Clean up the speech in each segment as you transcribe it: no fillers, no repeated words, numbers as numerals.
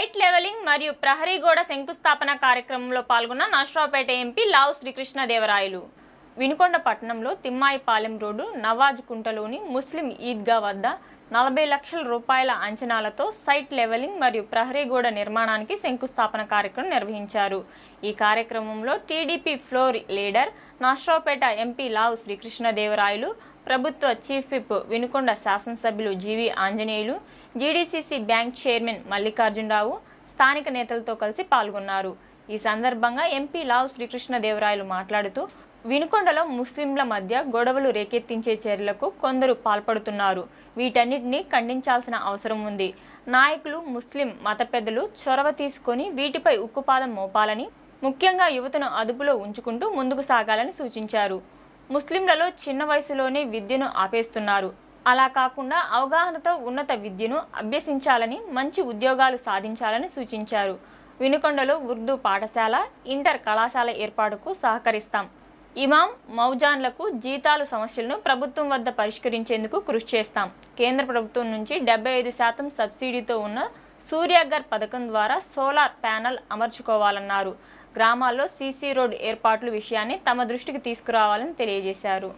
Site levelling మరియు ప్రహరీ గోడ శంకుస్థాపన కార్యక్రమంలో పాల్గొన్న నర్సరావుపేట ఎంపీ లావు శ్రీకృష్ణదేవరాయలు. వినుకొండ పట్టణంలో తిమ్మాయిపాలెం రోడ్డు నవాజ్ కుంటలోని ముస్లిం ఈద్గా వద్ద 40 లక్షల రూపాయల అంచనాలతో సైట్ లెవెలింగ్ మరియు ప్రహరీ గోడ నిర్మాణానికి శంకుస్థాపన కార్యక్రమం నిర్వహించారు. ఈ కార్యక్రమంలో TDP floor leader Narasaraopet MP Lavu Srikrishnadevarayalu, ప్రభుత్వ చీఫ్ విప్ వినుకొండ శాసనసభ్యులు GV Anjaneyulu, GDCC bank chairman Mallikarjunarao స్థానిక నేతలతో కలిసి పాల్గొన్నారు. ఈ సందర్భంగా ఎంపీ లావు శ్రీకృష్ణదేవరాయలు మాట్లాడుతూ, వినుకొండలో ముస్లింల మధ్య గొడవలు రేకెత్తించే చర్యలకు కొందరు పాల్పడుతున్నారు. వీటన్నిటిని ఖండించాల్సిన అవసరం ఉంది. నాయకులు, ముస్లిం మత పెద్దలు చొరవ తీసుకొని వీటిపై ఉక్కుపాదం మోపాలని, ముఖ్యంగా యువతను అదుపులో ఉంచుకుంటూ ముందుకు సాగాలని సూచించారు. ముస్లింలలో చిన్న వయసులోనే విద్యను ఆపేస్తున్నారు. అలా కాకుండా అవగాహనతో ఉన్నత విద్యను అభ్యసించాలని, మంచి ఉద్యోగాలు సాధించాలని సూచించారు. వినుకొండలో ఉర్దూ పాఠశాల, ఇంటర్ కళాశాల ఏర్పాటుకు సహకరిస్తాం. ఇమాం, మౌజాన్లకు జీతాలు సమస్యలను ప్రభుత్వం వద్ద పరిష్కరించేందుకు కృషి చేస్తాం. కేంద్ర ప్రభుత్వం నుంచి 75% సబ్సిడీతో ఉన్న సూర్యాగర్ పథకం ద్వారా సోలార్ ప్యానెల్ అమర్చుకోవాలన్నారు. గ్రామాల్లో సీసీ రోడ్ ఏర్పాట్ల విషయాన్ని తమ దృష్టికి తీసుకురావాలని తెలియజేశారు.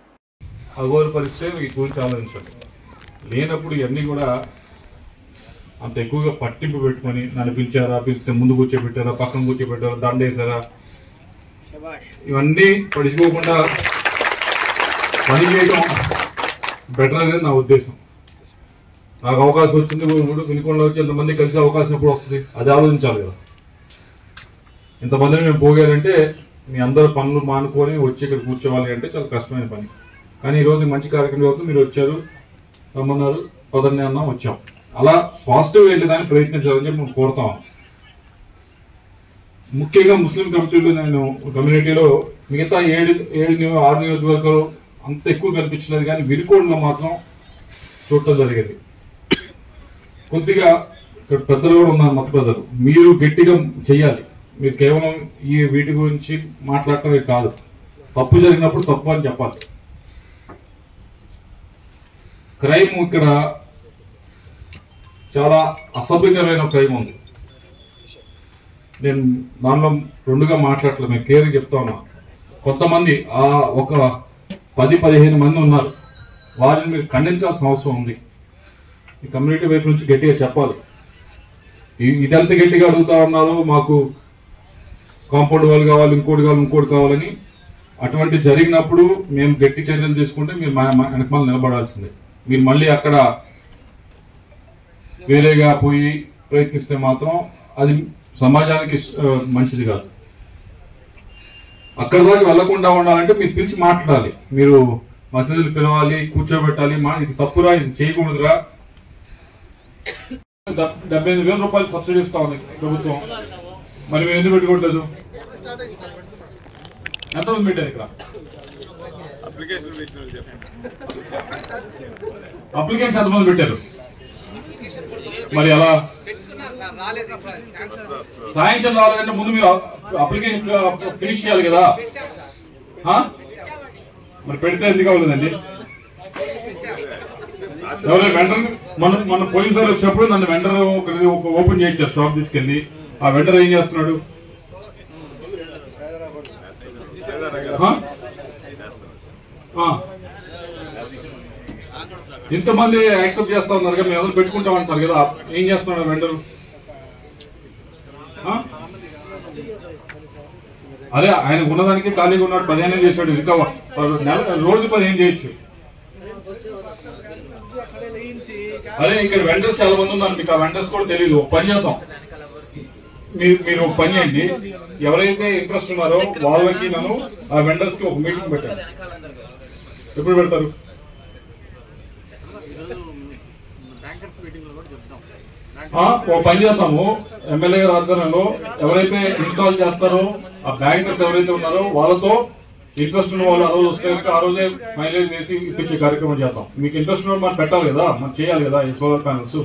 లేనప్పుడు ఇవన్నీ కూడా అంత ఎక్కువగా పట్టింపు పెట్టుకొని నన్ను పిలిచారా, పిలిస్తే ముందు కూర్చోబెట్టారా, పక్కన కూర్చోబెట్టారా, దండేశారా, ఇవన్నీ పడిపోకుండా పని చేయడం బెటర్ అనేది నా ఉద్దేశం. నాకు అవకాశం వచ్చింది, వినుకొండలో వచ్చి ఎంతమంది కలిసి అవకాశం ఎప్పుడు వస్తుంది అది ఆలోచించాలి కదా. ఇంతమందిని మేము పోగారంటే మీ అందరు పనులు మానుకొని వచ్చి ఇక్కడ కూర్చోవాలి అంటే చాలా కష్టమైన పని. కానీ ఈరోజు మంచి కార్యక్రమం అవుతుంది, మీరు వచ్చారు, రమ్మన్నారు, పదండి అన్నాం, వచ్చాం. అలా పాజిటివ్ వెళ్ళేదాన్ని ప్రయత్నించాలని చెప్పి మేము కోరుతాం. ముఖ్యంగా ముస్లిం కమ్యూనిటీలో మిగతా 6 నియోజకవర్గాలు అంత ఎక్కువ కనిపించలేదు, కానీ వినుకొండలో మాత్రం చూడటం జరిగింది. కొద్దిగా ఇక్కడ పెద్దలు కూడా ఉన్నారు, మత పెద్దలు, మీరు గట్టిగా చెయ్యాలి. మీరు కేవలం ఈ వీటి గురించి మాట్లాడటమే కాదు, తప్పు జరిగినప్పుడు తప్పు అని చెప్పాలి. క్రైమ్ ఇక్కడ చాలా అసభ్యకరమైన క్రైమ్ ఉంది. నేను దానిలో రెండుగా మాట్లాడలేదు, మేము క్లియర్గా చెప్తా ఉన్నా. కొంతమంది ఒక 10-15 మంది ఉన్నారు, వారిని మీరు ఖండించాల్సిన అవసరం ఉంది. ఈ కమ్యూనిటీ వైపు నుంచి గట్టిగా చెప్పాలి. ఇదంత గట్టిగా అడుగుతా ఉన్నారు, మాకు కాంపౌండ్ వాళ్ళు కావాలి, ఇంకోటి కావాలని. అటువంటి జరిగినప్పుడు మేము గట్టి చర్యలు తీసుకుంటే మీరు వెనకమాల నిలబడాల్సిందే. మీరు మళ్ళీ అక్కడ వేరేగా పోయి ప్రయత్నిస్తే మాత్రం అది సమాజానికి మంచిది కాదు. అక్కడ దాకా వెళ్లకుండా ఉండాలంటే మీరు పిలిచి మాట్లాడాలి. మీరు మసీదులు పిలవాలి, కూర్చోబెట్టాలి. ఇది తప్పురా, ఇది చేయకూడదురా. 75,000 రూపాయలు సబ్సిడీ ఇస్తా ఉంది ప్రభుత్వం, మరి మీరు ఎందుకు పెట్టుకోవట్లేదు? ఎంతమంది పెట్టారు ఇక్కడ అప్లికేషన్? ఎంతమంది పెట్టారు? మరి అలా శాంక్షన్ రావాలంటే ముందు మీరు అప్లికేషన్ ఫినిష్ చేయాలి కదా. మరి పెడితే ఎందుకు కావాలండి? ఎవరైనా వెండర్ మన పోయినసారి వచ్చినప్పుడు నన్ను వెండర్ ఓపెన్ చేయించారు, షాప్ తీసుకెళ్ళి. ఆ వెండర్ ఏం చేస్తున్నాడు? ఇంతమంది యాక్సెప్ట్ చేస్తా ఉన్నారు కదా, మేము ఎవరు పెట్టుకుంటాం అంటారు కదా, ఏం చేస్తున్నాడు వెండర్? అదే ఆయన ఉన్నదానికి ఖాళీగా ఉన్నాడు, 15 చేశాడు, ఇంకా రోజు 15 చేయొచ్చు. అదే ఇక్కడ వెండర్స్ చాలా మంది ఉన్నారు, మీకు ఆ వెండర్స్ కూడా తెలియదు. ఒక పని చేద్దాం, మీరు ఒక పని చేయండి, ఎవరైతే ఇంట్రెస్ట్ ఉన్నారో వాళ్ళకి నన్ను ఆ వెండర్స్ కి ఒక మీటింగ్ పెట్టాను. ఎప్పుడు పెడతారు? ఒక పని చేద్దాము, ఎమ్మెల్యే గారి ఆధ్వర్యంలో ఎవరైతే ఇన్స్టాల్ చేస్తారో ఆ బ్యాంకర్స్ ఎవరైతే ఉన్నారో వాళ్ళతో ఇంట్రెస్ట్ ఉన్న వాళ్ళు ఆ రోజు వస్తే ఆ రోజే మైలేజ్ వేసి ఇప్పించే కార్యక్రమం చేద్దాం. మీకు ఇంట్రెస్ట్ ఉన్న మనం పెట్టాలి కదా, మనం చేయాలి కదా ఈ సోలార్ ప్యానల్స్.